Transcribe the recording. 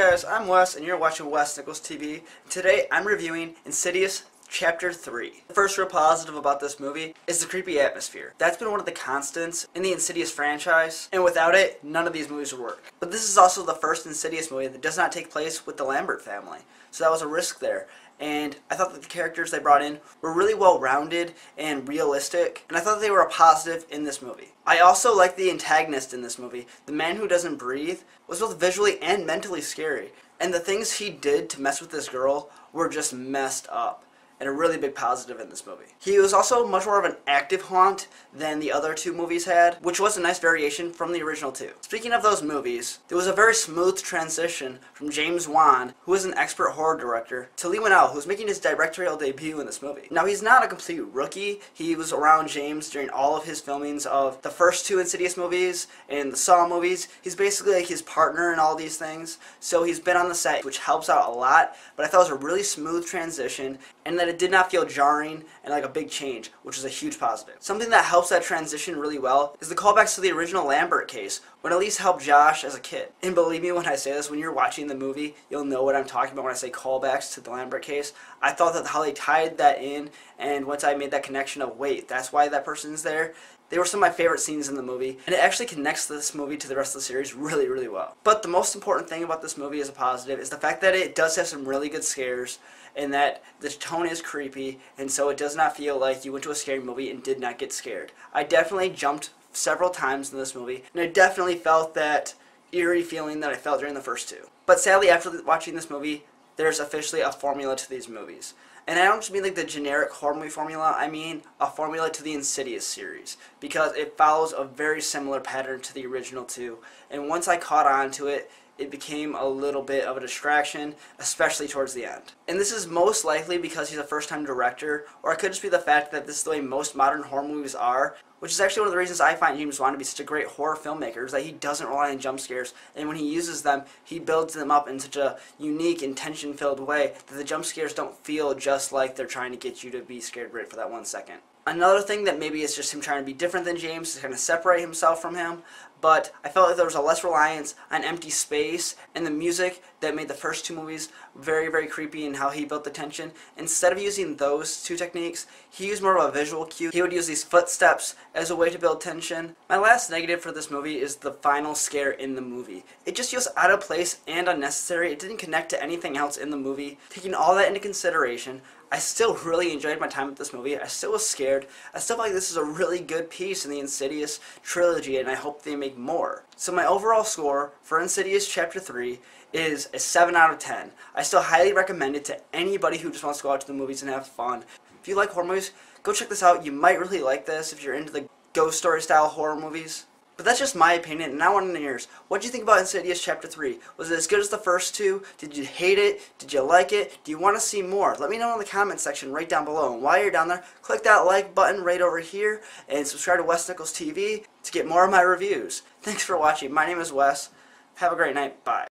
guys, I'm Wes, and you're watching Wes Nichols TV. Today, I'm reviewing Insidious Chapter 3. The first real positive about this movie is the creepy atmosphere. That's been one of the constants in the Insidious franchise, and without it, none of these movies would work. But this is also the first Insidious movie that does not take place with the Lambert family, so that was a risk there. And I thought that the characters they brought in were really well-rounded and realistic, and I thought they were a positive in this movie. I also like the antagonist in this movie. The man who doesn't breathe was both visually and mentally scary, and the things he did to mess with this girl were just messed up, and a really big positive in this movie. He was also much more of an active haunt than the other two movies had, which was a nice variation from the original two. Speaking of those movies, there was a very smooth transition from James Wan, who is an expert horror director, to Leigh, who was making his directorial debut in this movie. Now, he's not a complete rookie. He was around James during all of his filmings of the first two Insidious movies and the Saw movies. He's basically like his partner in all these things, so he's been on the set, which helps out a lot, but I thought it was a really smooth transition, and that it did not feel jarring and like a big change, which is a huge positive. Something that helps that transition really well is the callbacks to the original Lambert case, when Elise helped Josh as a kid. And believe me when I say this, when you're watching the movie, you'll know what I'm talking about when I say callbacks to the Lambert case. I thought that how they tied that in, and once I made that connection of, wait, that's why that person's there, they were some of my favorite scenes in the movie, and it actually connects this movie to the rest of the series really, really well. But the most important thing about this movie as a positive is the fact that it does have some really good scares, and that the tone is creepy, and so it does not feel like you went to a scary movie and did not get scared. I definitely jumped several times in this movie, and I definitely felt that eerie feeling that I felt during the first two. But sadly, after watching this movie, there's officially a formula to these movies. And I don't just mean like the generic horror movie formula, I mean a formula to the Insidious series, because it follows a very similar pattern to the original two, and once I caught on to it, it became a little bit of a distraction, especially towards the end. And this is most likely because he's a first-time director, or it could just be the fact that this is the way most modern horror movies are, which is actually one of the reasons I find James Wan to be such a great horror filmmaker, is that he doesn't rely on jump scares, and when he uses them, he builds them up in such a unique and tension-filled way that the jump scares don't feel just like they're trying to get you to be scared right for that 1 second. Another thing that maybe is just him trying to be different than James, to kind of separate himself from him, but I felt like there was a less reliance on empty space and the music that made the first two movies very, very creepy in how he built the tension. Instead of using those two techniques, he used more of a visual cue. He would use these footsteps as a way to build tension. My last negative for this movie is the final scare in the movie. It just feels out of place and unnecessary. It didn't connect to anything else in the movie. Taking all that into consideration, I still really enjoyed my time with this movie. I still was scared. I still feel like this is a really good piece in the Insidious trilogy, and I hope they make more. So my overall score for Insidious Chapter 3 is a 7 out of 10. I still highly recommend it to anybody who just wants to go out to the movies and have fun. If you like horror movies, go check this out. You might really like this if you're into the ghost story style horror movies. But that's just my opinion, and I want to know yours. What did you think about Insidious Chapter 3? Was it as good as the first two? Did you hate it? Did you like it? Do you want to see more? Let me know in the comment section right down below. And while you're down there, click that like button right over here, and subscribe to Wes Nichols TV to get more of my reviews. Thanks for watching. My name is Wes. Have a great night. Bye.